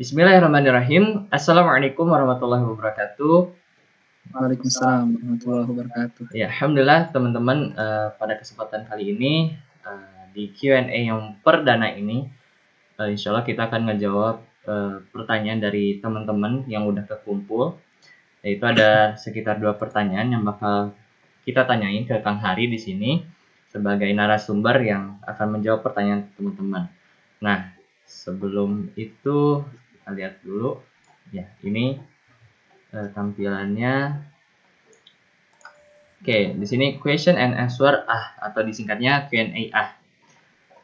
Bismillahirrahmanirrahim. Assalamualaikum warahmatullahi wabarakatuh. Waalaikumsalam warahmatullahi wabarakatuh. Ya, alhamdulillah teman-teman, pada kesempatan kali ini di Q&A yang perdana ini, insya Allah kita akan ngejawab pertanyaan dari teman-teman yang udah kekumpul. Yaitu ada sekitar 2 pertanyaan yang bakal kita tanyain ke Kang Hari di sini sebagai narasumber yang akan menjawab pertanyaan teman-teman. Nah, sebelum itu kita lihat dulu. Ya, ini tampilannya. Oke, di sini question and answer atau disingkatnya Q&A.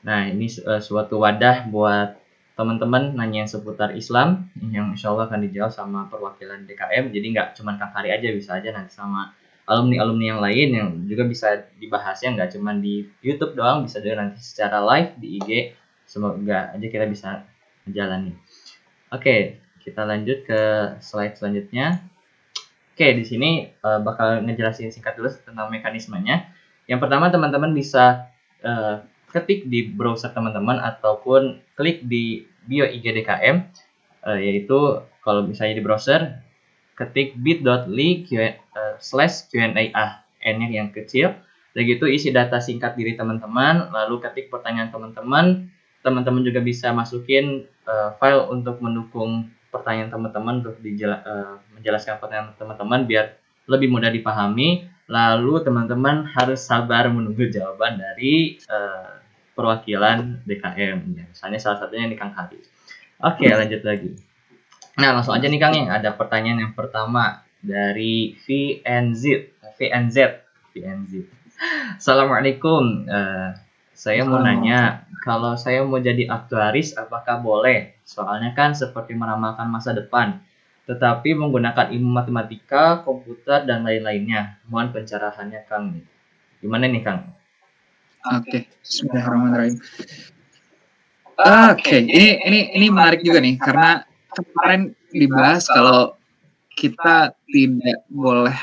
Nah, ini suatu wadah buat teman-teman nanya yang seputar Islam yang insya Allah akan dijawab sama perwakilan DKM. Jadi nggak cuma Kang Hari aja, bisa aja nanti sama alumni-alumni yang lain yang juga bisa dibahasnya, nggak cuma di YouTube doang, bisa juga nanti secara live di IG. Semoga aja kita bisa menjalani. Oke, kita lanjut ke slide selanjutnya. Oke, di sini bakal ngejelasin singkat dulu tentang mekanismenya. Yang pertama, teman-teman bisa ketik di browser teman-teman ataupun klik di bio IG DKM, yaitu kalau misalnya di browser ketik bit.ly/Q&A n yang kecil. Begitu isi data singkat diri teman-teman, lalu ketik pertanyaan teman-teman. Teman-teman juga bisa masukin file untuk mendukung pertanyaan teman-teman untuk menjelaskan pertanyaan teman-teman biar lebih mudah dipahami. Lalu teman-teman harus sabar menunggu jawaban dari perwakilan DKM. Ya, misalnya salah satunya ini Kang Hari. Oke, lanjut lagi. Nah, langsung aja nih Kang, yang ada pertanyaan yang pertama dari VNZ. Assalamualaikum. Saya mau nanya, kalau saya mau jadi aktuaris apakah boleh? Soalnya kan seperti meramalkan masa depan, tetapi menggunakan ilmu matematika, komputer, dan lain-lainnya. Mohon pencerahannya Kang. Gimana nih Kang? Oke, bismillahirrahmanirrahim. Oke, ini menarik juga nih karena kemarin dibahas kalau kita tidak boleh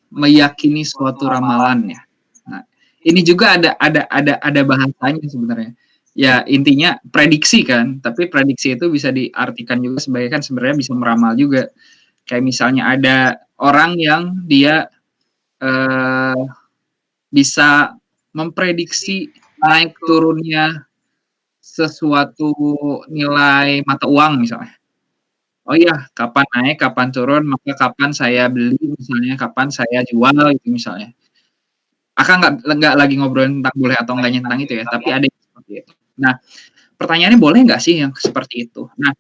meyakini suatu ramalan ya. Nah, ini juga ada bahasanya sebenarnya. Ya intinya prediksi kan, tapi prediksi itu bisa diartikan juga sebagai kan sebenarnya bisa meramal juga. Kayak misalnya ada orang yang dia bisa memprediksi naik turunnya sesuatu nilai mata uang misalnya. Oh iya, kapan naik, kapan turun, maka kapan saya beli misalnya, kapan saya jual gitu misalnya. Akang nggak lagi ngobrolin tentang boleh atau enggaknya tentang itu ya, tapi ada yang seperti itu. Nah, pertanyaannya boleh nggak sih yang seperti itu? Nah,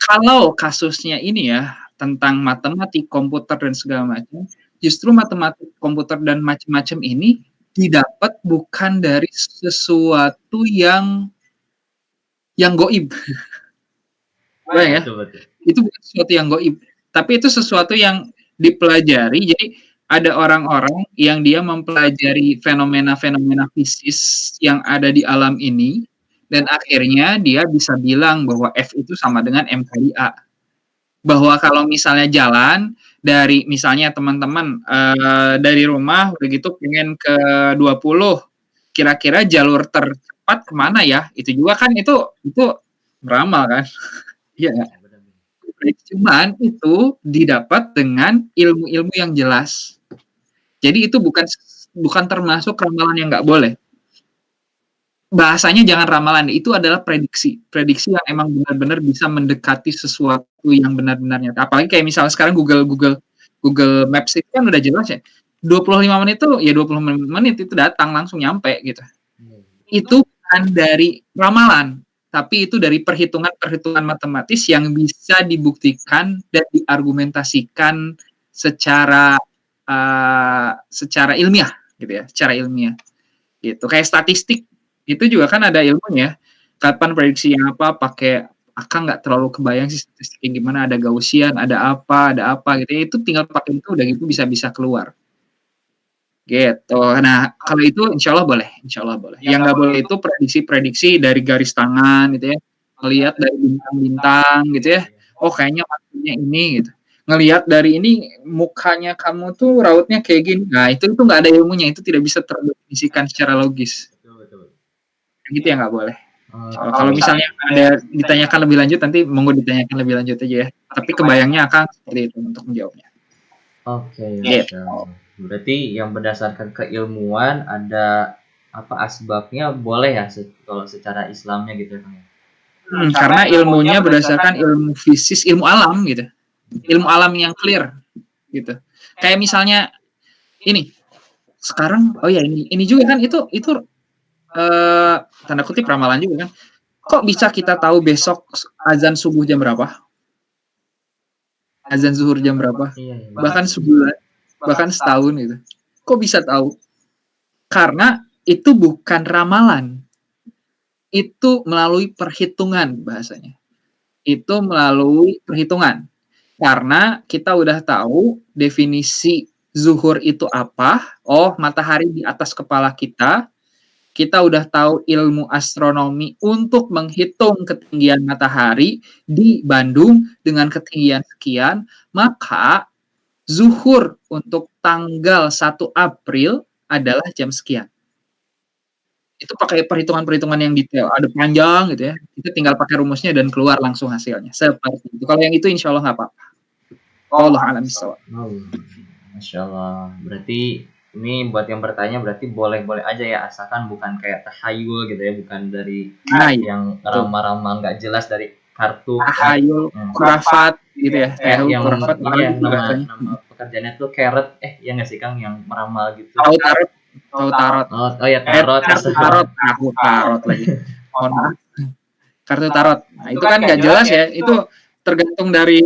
kalau kasusnya ini ya tentang matematik, komputer dan segala macam, justru matematik, komputer dan macam-macam ini didapat bukan dari sesuatu yang gaib. Ya, itu bukan sesuatu yang gaib, tapi itu sesuatu yang dipelajari. Jadi ada orang-orang yang dia mempelajari fenomena-fenomena fisis yang ada di alam ini, dan akhirnya dia bisa bilang bahwa F itu sama dengan M kali A. Bahwa kalau misalnya jalan dari misalnya teman-teman dari rumah begitu pengen ke 20, kira-kira jalur tercepat kemana ya? Itu juga kan itu beramal kan? Iya nggak? Cuman itu didapat dengan ilmu-ilmu yang jelas. Jadi itu bukan termasuk ramalan yang nggak boleh. Bahasanya jangan ramalan, itu adalah prediksi yang emang benar-benar bisa mendekati sesuatu yang benar-benarnya. Apalagi kayak misalnya sekarang Google Maps itu kan udah jelas ya, 25 menit tuh ya 20 menit itu datang langsung nyampe gitu. Itu bukan dari ramalan, tapi itu dari perhitungan matematis yang bisa dibuktikan dan diargumentasikan secara ilmiah gitu ya, secara ilmiah gitu. Kayak statistik itu juga kan ada ilmunya. Kapan prediksinya apa, pakai Akang nggak terlalu kebayang sih statistiknya gimana, ada Gaussian, ada apa gitu. Itu tinggal pakai itu udah gitu bisa keluar. Gitu. Nah, kalau itu insya Allah boleh. Yang nggak boleh itu prediksi dari garis tangan gitu ya. Ngelihat dari bintang-bintang gitu ya. Oh kayaknya maksudnya ini gitu. Ngelihat dari ini mukanya kamu tuh rautnya kayak gini. Nah, itu nggak ada ilmunya, itu tidak bisa terdefinisikan secara logis. Betul. Gitu ya nggak boleh. Kalau misalnya ada ditanyakan lebih lanjut, nanti monggo ditanyakan lebih lanjut aja ya. Tapi kebayangnya akan seperti itu untuk menjawabnya. Oke, Gitu. Masya Allah. Berarti yang berdasarkan keilmuan ada apa asbabnya boleh ya kalau secara Islamnya gitu ya Kang? Karena ilmunya berdasarkan ilmu fisis, ilmu alam gitu. Ilmu alam yang clear gitu. Kayak misalnya ini sekarang, oh ya ini juga kan itu tanda kutip ramalan juga kan. Kok bisa kita tahu besok azan subuh jam berapa? Azan zuhur jam berapa? Iya, iya. Bahkan sebulan, bahkan setahun gitu. Kok bisa tahu? Karena itu bukan ramalan. Itu melalui perhitungan bahasanya. Itu melalui perhitungan. Karena kita udah tahu definisi zuhur itu apa. Oh, matahari di atas kepala kita. Kita udah tahu ilmu astronomi untuk menghitung ketinggian matahari di Bandung dengan ketinggian sekian, maka zuhur untuk tanggal 1 April adalah jam sekian. Itu pakai perhitungan-perhitungan yang detail, ada panjang gitu ya. Kita tinggal pakai rumusnya dan keluar langsung hasilnya. Seperti itu. Kalau yang itu insya Allah nggak apa-apa. Wallahu a'lam bishawab. Oh, Masya Allah. Berarti ini buat yang bertanya berarti boleh-boleh aja ya asalkan bukan kayak tahayul gitu ya, bukan dari yang ramal-ramal nggak jelas dari kartu tahayul, kurafat gitu ya. Yang kurafat ini nama pekerjaannya tuh carrot ya nggak sih Kang yang meramal gitu. Tahu tarot. Oh ya tarot. Tarot lagi. Mohon maaf. Kartu tarot. Nah, itu kan nggak jelas ya. Itu tergantung dari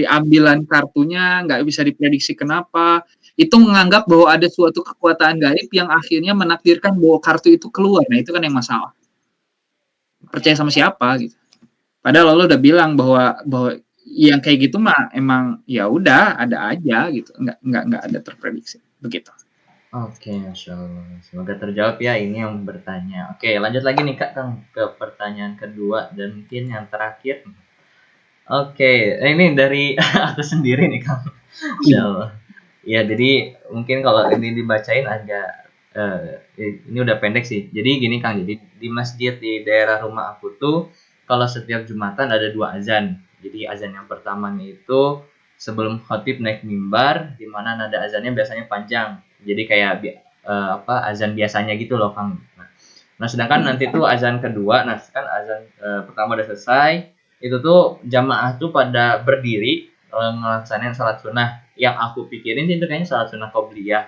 ambilan kartunya, nggak bisa diprediksi kenapa. Itu menganggap bahwa ada suatu kekuatan gaib yang akhirnya menakdirkan bahwa kartu itu keluar. Nah, itu kan yang masalah. Percaya sama siapa gitu. Padahal lo udah bilang bahwa yang kayak gitu mah emang ya udah ada aja gitu. Nggak ada terprediksi. Begitu. Oke, Masya Allah. Semoga terjawab ya ini yang bertanya. Oke, lanjut lagi nih Kak Kang ke pertanyaan kedua dan mungkin yang terakhir. Oke, ini dari aku sendiri nih Kang. Masya Allah. Ya, jadi mungkin kalau ini dibacain agak ini udah pendek sih. Jadi gini Kang, jadi di masjid di daerah rumah aku tuh kalau setiap Jumatan ada 2 azan. Jadi azan yang pertamanya itu sebelum khatib naik mimbar, di mana nada azannya biasanya panjang. Jadi kayak azan biasanya gitu loh Kang. Nah sedangkan nanti tuh azan kedua, nah kan azan pertama udah selesai, itu tuh jamaah tuh pada berdiri ngelaksanain salat sunnah. Yang aku pikirin sih itu kayaknya salat sunnah qobliyah.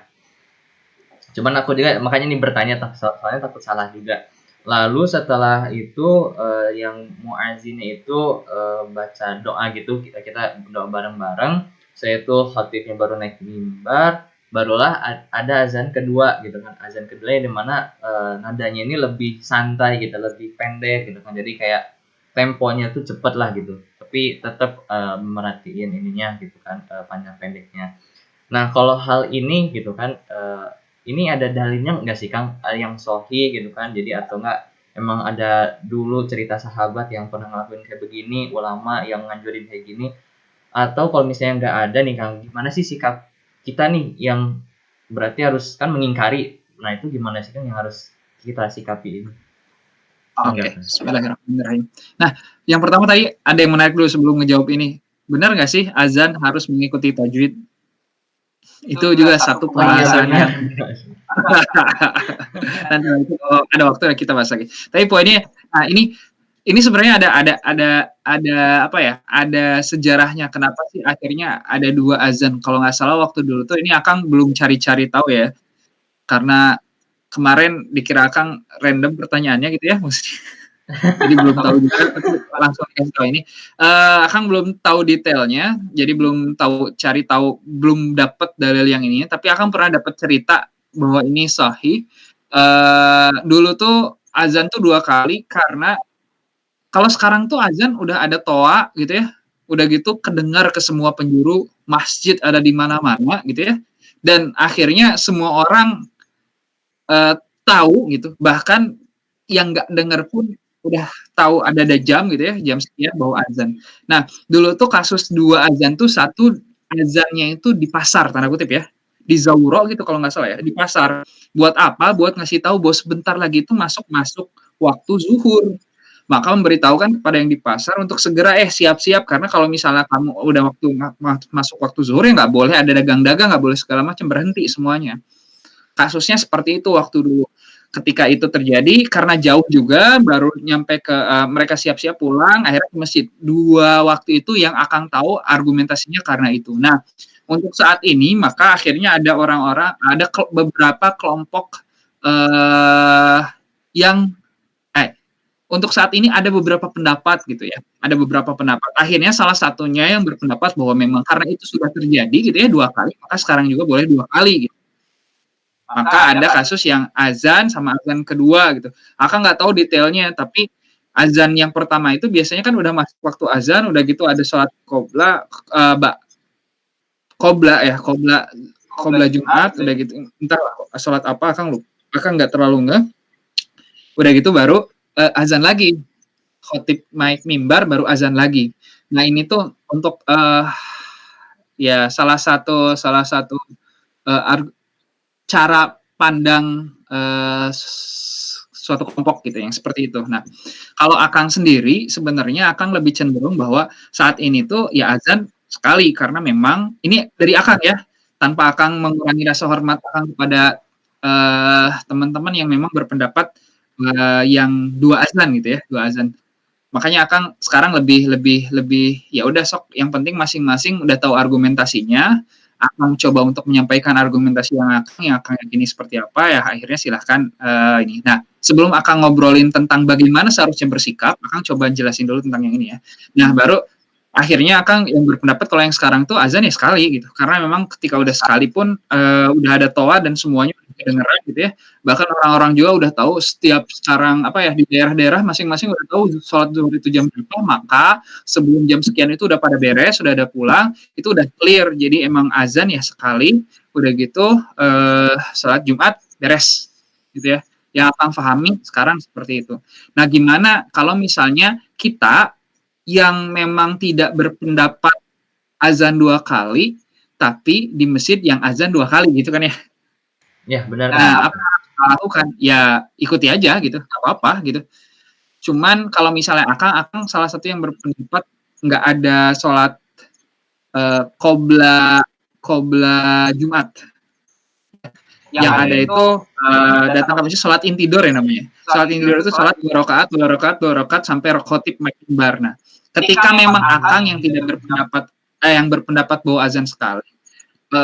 Cuman aku juga makanya nih bertanya soalnya takut salah juga. Lalu setelah itu yang muazzinnya itu baca doa gitu, kita doa bareng-bareng. Saya itu khatibnya baru naik mimbar, barulah ada azan kedua gitu kan. Azan kedua yang dimana nadanya ini lebih santai gitu, lebih pendek gitu kan. Jadi kayak temponya tuh cepet lah gitu. Tapi tetap merhatiin ininya gitu kan, panjang pendeknya. Nah kalau hal ini gitu kan ini ada dalilnya nggak sih Kang yang sahih gitu kan? Jadi atau enggak emang ada dulu cerita sahabat yang pernah ngelakuin kayak begini, ulama yang nganjurin kayak gini, atau kalau misalnya nggak ada nih Kang, gimana sih sikap kita nih yang berarti harus kan mengingkari. Nah itu gimana sih Kang yang harus kita sikapi ini? Oke, Bismillahirrahmanirrahim. Nah, yang pertama tadi ada yang menarik dulu sebelum ngejawab ini. Benar nggak sih azan harus mengikuti tajwid? Itu juga satu pembahasannya. Nanti kalau ada waktu kita bahas lagi. Tapi poinnya, nah ini sebenarnya ada apa ya? Ada sejarahnya kenapa sih akhirnya ada 2 azan. Kalau nggak salah waktu dulu tuh ini Akang belum cari-cari tahu ya. Karena kemarin dikira Akang random pertanyaannya gitu ya maksudnya. Jadi belum tahu juga, langsung kasih tahu ini. Akang belum tahu detailnya, jadi belum cari tahu, belum dapat dalil yang ini. Tapi Akang pernah dapat cerita bahwa ini sahih. Dulu tuh azan tuh 2 kali karena kalau sekarang tuh azan udah ada toa gitu ya, udah gitu kedengar ke semua penjuru, masjid ada di mana-mana gitu ya. Dan akhirnya semua orang tahu gitu, bahkan yang nggak dengar pun udah tahu ada jam gitu ya, jam sekian bahwa azan. Nah, dulu tuh kasus 2 azan tuh, satu azannya itu di pasar, tanda kutip ya, di Zauro gitu kalau nggak salah ya, di pasar. Buat apa? Buat ngasih tahu bahwa sebentar lagi itu masuk waktu zuhur. maka memberitahukan kepada yang di pasar untuk segera siap-siap, karena kalau misalnya kamu udah waktu masuk waktu zuhur ya nggak boleh ada dagang-dagang, nggak boleh segala macam, berhenti semuanya. Kasusnya seperti itu waktu dulu. Ketika itu terjadi, karena jauh juga, baru nyampe ke mereka siap-siap pulang, akhirnya ke masjid. 2 waktu itu yang Akang tahu argumentasinya karena itu. Nah, untuk saat ini, maka akhirnya ada orang-orang, ada beberapa kelompok yang untuk saat ini ada beberapa pendapat gitu ya. Ada beberapa pendapat. Akhirnya salah satunya yang berpendapat bahwa memang karena itu sudah terjadi gitu ya 2 kali, maka sekarang juga boleh 2 kali gitu. Maka ada kasus yang azan sama azan kedua gitu. Akang nggak tahu detailnya, tapi azan yang pertama itu biasanya kan udah masuk waktu azan, udah gitu ada sholat qobla, qobla Jumat, udah gitu. Entar sholat apa Akang lupa. Akang nggak terlalu nggak. Udah gitu baru azan lagi. Khotib naik mimbar baru azan lagi. Nah, ini tuh untuk ya salah satu cara pandang suatu kelompok gitu yang seperti itu. Nah, kalau Akang sendiri sebenarnya Akang lebih cenderung bahwa saat ini tuh ya azan sekali, karena memang ini dari Akang ya, tanpa Akang mengurangi rasa hormat Akang kepada teman-teman yang memang berpendapat yang 2 azan gitu ya, 2 azan. Makanya Akang sekarang lebih ya udah sok, yang penting masing-masing udah tahu argumentasinya, Akang coba untuk menyampaikan argumentasi yang Akang yakini seperti apa, ya akhirnya silahkan ini. Nah, sebelum Akang ngobrolin tentang bagaimana seharusnya bersikap, Akang coba jelasin dulu tentang yang ini ya. Nah, baru akhirnya Akang yang berpendapat kalau yang sekarang tuh azan ya sekali gitu. Karena memang ketika udah sekali pun udah ada toa dan semuanya udah kedengeran gitu ya. Bahkan orang-orang juga udah tahu setiap sekarang di daerah-daerah masing-masing udah tahu sholat zuhur itu jam berapa, maka sebelum jam sekian itu udah pada beres, sudah ada pulang, itu udah clear. Jadi emang azan ya sekali, udah gitu sholat Jumat beres gitu ya. Yang Akang pahami sekarang seperti itu. Nah, gimana kalau misalnya kita yang memang tidak berpendapat azan 2 kali, tapi di masjid yang azan 2 kali gitu kan ya. Ya, benar. Nah, apa yang kita lakukan? Ya ikuti aja gitu, nggak apa-apa gitu. Cuman kalau misalnya Akang salah satu yang berpendapat nggak ada sholat qobla Jumat. Yang ada itu datang ke masjid sholat intidor ya namanya. Sholat intidor itu sholat 2 rakaat sampai khotib mimbar. Nah, ketika memang Akang yang tidak berpendapat yang berpendapat bahwa azan sekali,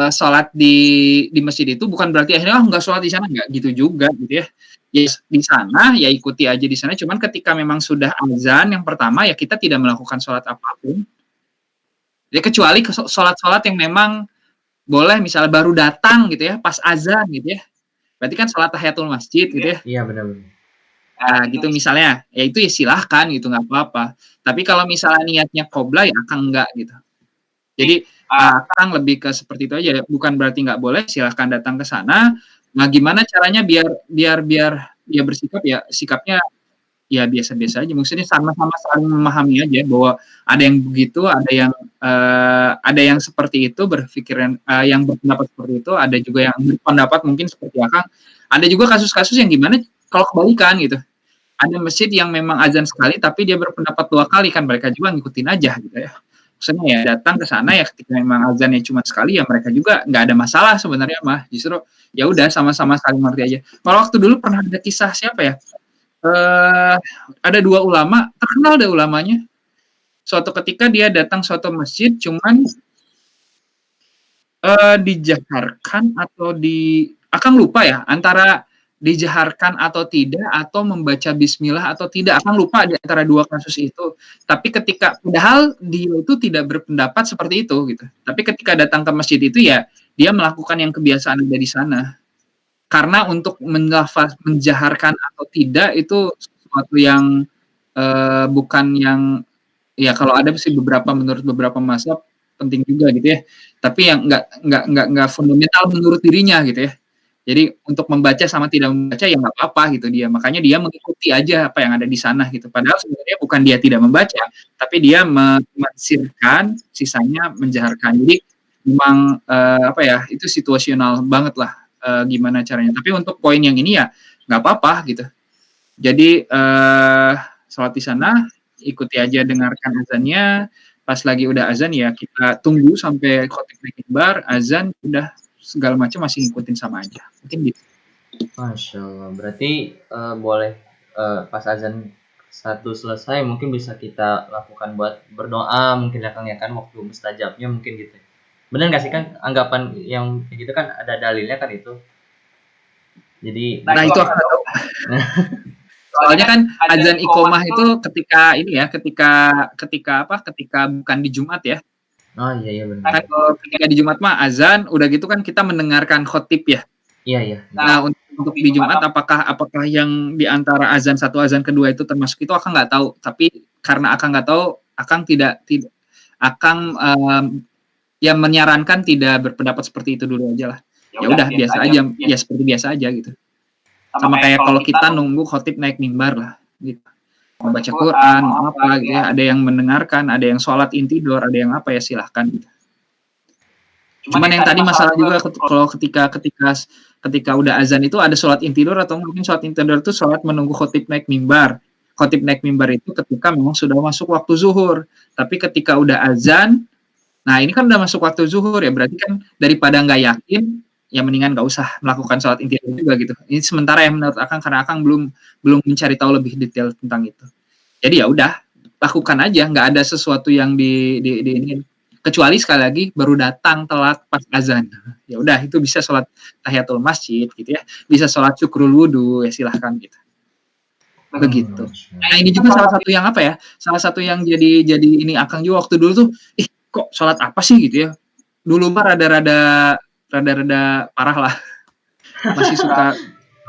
sholat di masjid itu bukan berarti akhirnya nggak sholat di sana, nggak gitu juga gitu ya. Ya di sana ya ikuti aja di sana. Cuman ketika memang sudah azan yang pertama ya kita tidak melakukan sholat apapun. Ya kecuali sholat-sholat yang memang boleh misalnya baru datang gitu ya pas azan gitu ya. Berarti kan sholat tahiyatul masjid gitu ya. Iya, benar. Nah, gitu misalnya, ya itu ya silahkan gitu, nggak apa-apa. Tapi kalau misalnya niatnya qobla ya Akang enggak gitu. Jadi Akang lebih ke seperti itu aja, bukan berarti nggak boleh, silahkan datang ke sana. Nah, gimana caranya biar dia bersikap ya sikapnya ya biasa-biasa aja. Maksudnya sama-sama saling memahami aja bahwa ada yang begitu, ada yang seperti itu berpikiran, yang berpendapat seperti itu, ada juga yang berpendapat mungkin seperti Akang. Ada juga kasus-kasus yang gimana kalau kebalikan gitu. Ada masjid yang memang azan sekali tapi dia berpendapat 2 kali, kan mereka juga ngikutin aja gitu ya. Maksudnya ya datang ke sana ya ketika memang azannya cuma sekali ya mereka juga nggak ada masalah sebenarnya mah. Justru ya udah sama-sama saling mengerti aja. Kalau waktu dulu pernah ada kisah siapa ya? Ada 2 ulama, terkenal deh ulamanya. Suatu ketika dia datang suatu masjid cuman dijaharkan atau Akang lupa ya antara dijaharkan atau tidak, atau membaca bismillah atau tidak, Akang lupa di antara 2 kasus itu. Tapi ketika padahal dia itu tidak berpendapat seperti itu gitu. Tapi ketika datang ke masjid itu ya dia melakukan yang kebiasaan ada di sana. Karena untuk menjaharkan atau tidak itu sesuatu yang bukan yang ya kalau ada sih menurut beberapa mazhab penting juga gitu ya. Tapi yang nggak fundamental menurut dirinya gitu ya. Jadi untuk membaca sama tidak membaca ya nggak apa-apa gitu dia. Makanya dia mengikuti aja apa yang ada di sana gitu. Padahal sebenarnya bukan dia tidak membaca, tapi dia mensirkan, sisanya menjaharkan. Jadi memang itu situasional banget lah gimana caranya. Tapi untuk poin yang ini ya nggak apa-apa gitu. Jadi sholat di sana, ikuti aja dengarkan azannya. Pas lagi udah azan ya kita tunggu sampai khotib naik mimbar, azan, udah segala macam masih ngikutin sama aja. Mungkin gitu. Masya Allah. Berarti boleh pas azan satu selesai mungkin bisa kita lakukan buat berdoa mungkin ya Kang ya kan waktu mustajabnya mungkin gitu. Bener nggak sih kan anggapan yang kayak gitu kan ada dalilnya kan itu. Jadi Nah itu aku nggak tahu. Soalnya kan azan iqomah itu ketika ini ya, ketika bukan di Jumat ya. oh iya iya benar. Kan kalau ketika di Jumat mah azan, udah gitu kan kita mendengarkan khotib ya. Iya iya. Nah untuk di Jumat apakah yang di antara azan satu azan kedua itu termasuk itu akan nggak tahu. Tapi karena akan nggak tahu, akan tidak akan yang menyarankan tidak berpendapat seperti itu dulu aja lah. Ya udah biasa aja, ya seperti biasa aja gitu. Sama kayak kalau kita nunggu khotib naik mimbar lah gitu. Mau baca Quran, mau apa gitu ya. Ada yang mendengarkan, ada yang sholat intidur, ada yang apa ya silahkan gitu. Cuman yang tadi masalah juga kalau ketika udah azan itu ada sholat intidur atau mungkin sholat intidur itu sholat menunggu khotib naik mimbar. Khotib naik mimbar itu ketika memang sudah masuk waktu zuhur. Tapi ketika udah azan, nah ini kan udah masuk waktu zuhur ya, berarti kan daripada nggak yakin, ya mendingan nggak usah melakukan sholat intidur juga gitu. Ini sementara yang menurut Akang, karena Akang belum mencari tahu lebih detail tentang itu. Jadi ya udah, lakukan aja, nggak ada sesuatu yang ini. Kecuali sekali lagi baru datang telat pas azan. Ya udah itu bisa sholat tahiyatul masjid gitu ya, bisa sholat syukrul wudu ya silahkan gitu. Begitu. Nah ini juga salah satu yang apa ya? Salah satu yang jadi ini Akang juga waktu dulu tuh, kok sholat apa sih gitu ya? Dulu mah rada-rada parah lah. Masih suka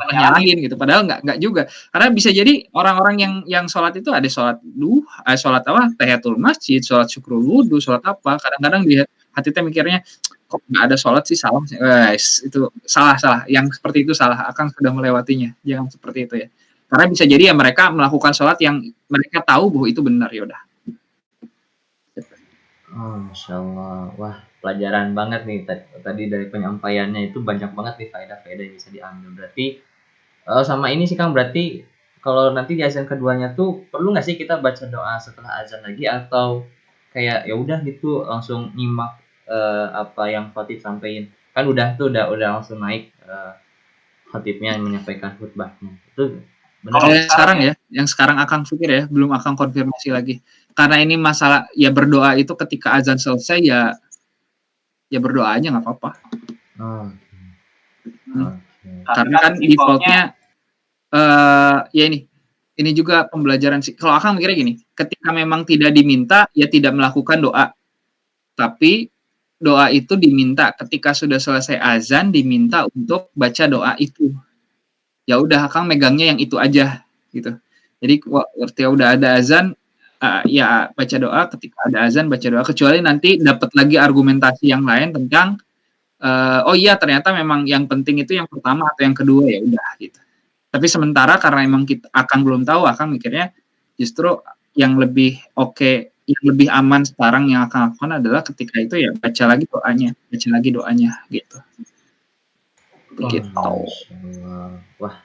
nyalahin gitu. Padahal nggak juga. Karena bisa jadi orang-orang yang sholat itu ada sholat duha, sholat apa? Tahiyatul masjid, sholat syukrul wudu, sholat apa? Kadang-kadang di hati kita mikirnya kok nggak ada sholat sih, salah. Guys, itu salah. Yang seperti itu salah. Akang sudah melewatinya. Jangan seperti itu ya. Karena bisa jadi ya mereka melakukan sholat yang mereka tahu bahwa itu benar, ya udah. Oh, Masya Allah. Wah, pelajaran banget nih tadi dari penyampaiannya itu banyak banget nih faedah-faedah yang bisa diambil. Berarti sama ini sih Kang, berarti kalau nanti di azan keduanya tuh perlu nggak sih kita baca doa setelah azan lagi atau kayak ya udah gitu langsung nyimak apa yang khatib sampaikan? Kan udah tuh udah langsung naik khatibnya yang menyampaikan khutbahnya. Itu benar. Kalau yang sekarang Akang pikir ya, belum Akang konfirmasi lagi. Karena ini masalah ya berdoa itu ketika azan selesai ya berdoa aja nggak apa-apa. Oh, Karena kan defaultnya ya ini juga pembelajaran sih. Kalau Akang mikirnya gini, ketika memang tidak diminta ya tidak melakukan doa. Tapi doa itu diminta ketika sudah selesai azan diminta untuk baca doa itu. Ya udah Akang megangnya yang itu aja gitu. Jadi ketika udah ada azan ya baca doa, ketika ada azan baca doa, kecuali nanti dapat lagi argumentasi yang lain tentang oh iya ternyata memang yang penting itu yang pertama atau yang kedua, ya udah gitu. Tapi sementara karena emang Akang belum tahu, Akang mikirnya justru yang lebih yang lebih aman sekarang yang Akang lakukan adalah ketika itu ya baca lagi doanya gitu. Begitu. Wah.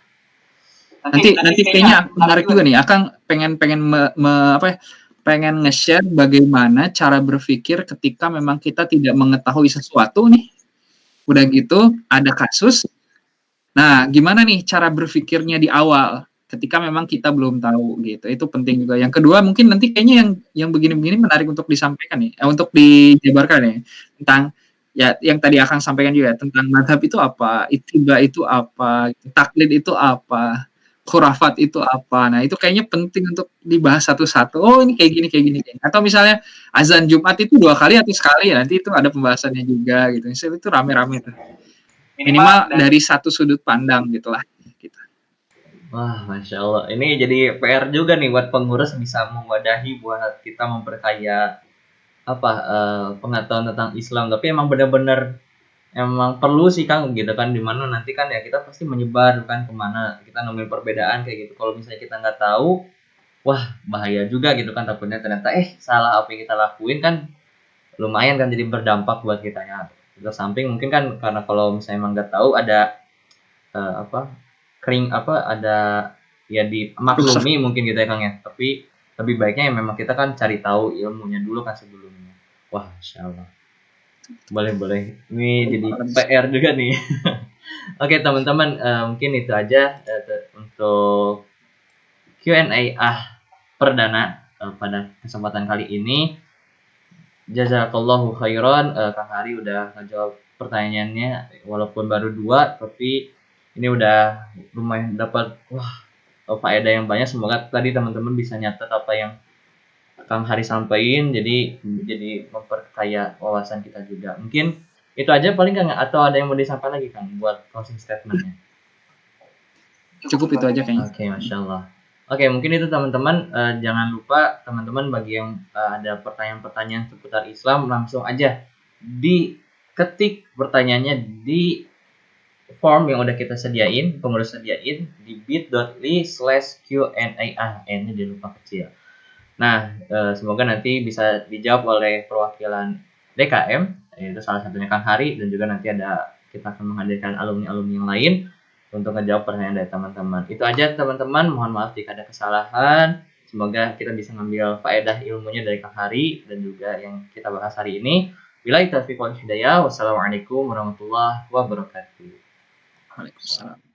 Nanti kayaknya menarik juga nih. Akang pengen pengen nge-share bagaimana cara berpikir ketika memang kita tidak mengetahui sesuatu nih. Udah gitu ada kasus. Nah, gimana nih cara berpikirnya di awal ketika memang kita belum tahu gitu. Itu penting juga. Yang kedua mungkin nanti kayaknya yang begini-begini menarik untuk disampaikan nih, untuk dijabarkan ya tentang ya yang tadi Akang sampaikan juga tentang mazhab itu apa, ittiba itu apa, taklid itu apa, khurafat itu apa. Nah, itu kayaknya penting untuk dibahas satu-satu. Oh, ini kayak gini. Atau misalnya azan Jumat itu 2 kali atau sekali ya, nanti itu ada pembahasannya juga gitu. Misalnya itu rame-rame tuh. Minimal dari satu sudut pandang gitulah. Gitu. Wah, Masya Allah. Ini jadi PR juga nih buat pengurus bisa mewadahi buat kita memperkaya pengetahuan tentang Islam. Tapi emang benar-benar emang perlu sih Kang gitu kan, dimana nanti kan ya kita pasti menyebar kan kemana, kita nemuin perbedaan kayak gitu. Kalau misalnya kita nggak tahu, wah bahaya juga gitu kan, takutnya ternyata salah apa yang kita lakuin kan lumayan kan jadi berdampak buat kitanya. Terus samping mungkin kan karena kalau misalnya emang nggak tahu ada ada ya dimaklumi mungkin gitu ya Kang ya. Tapi lebih baiknya ya memang kita kan cari tahu ilmunya dulu kan sebelumnya. Wah, Masya Allah. Boleh. Ini jadi PR juga nih. Oke teman-teman, mungkin itu aja untuk Q&A perdana pada kesempatan kali ini. Jazakallahu khairan, Kang Hari udah ngejawab pertanyaannya walaupun baru 2, tapi ini udah lumayan dapat faedah yang banyak. Semoga tadi teman-teman bisa nyatet apa yang Kang Hari sampaikan, jadi memperkaya wawasan kita juga. Mungkin itu aja paling Kang, atau ada yang mau disampaikan lagi Kang buat closing statementnya? Cukup itu aja kayaknya. Oke, Masya Allah. Oke, mungkin itu teman-teman. Jangan lupa teman-teman bagi yang ada pertanyaan-pertanyaan seputar Islam, langsung aja diketik pertanyaannya di form yang udah kita sediain, pengurus sediain di bit.ly/Q&A. Ini jangan lupa kecil. Nah, semoga nanti bisa dijawab oleh perwakilan DKM, yaitu salah satunya Kang Hari, dan juga nanti kita akan menghadirkan alumni-alumni yang lain untuk menjawab pertanyaan dari teman-teman. Itu aja teman-teman, mohon maaf jika ada kesalahan. Semoga kita bisa ngambil faedah ilmunya dari Kang Hari dan juga yang kita bahas hari ini. Billahi taufiq wal hidayah. Wassalamualaikum warahmatullahi wabarakatuh. Waalaikumsalam.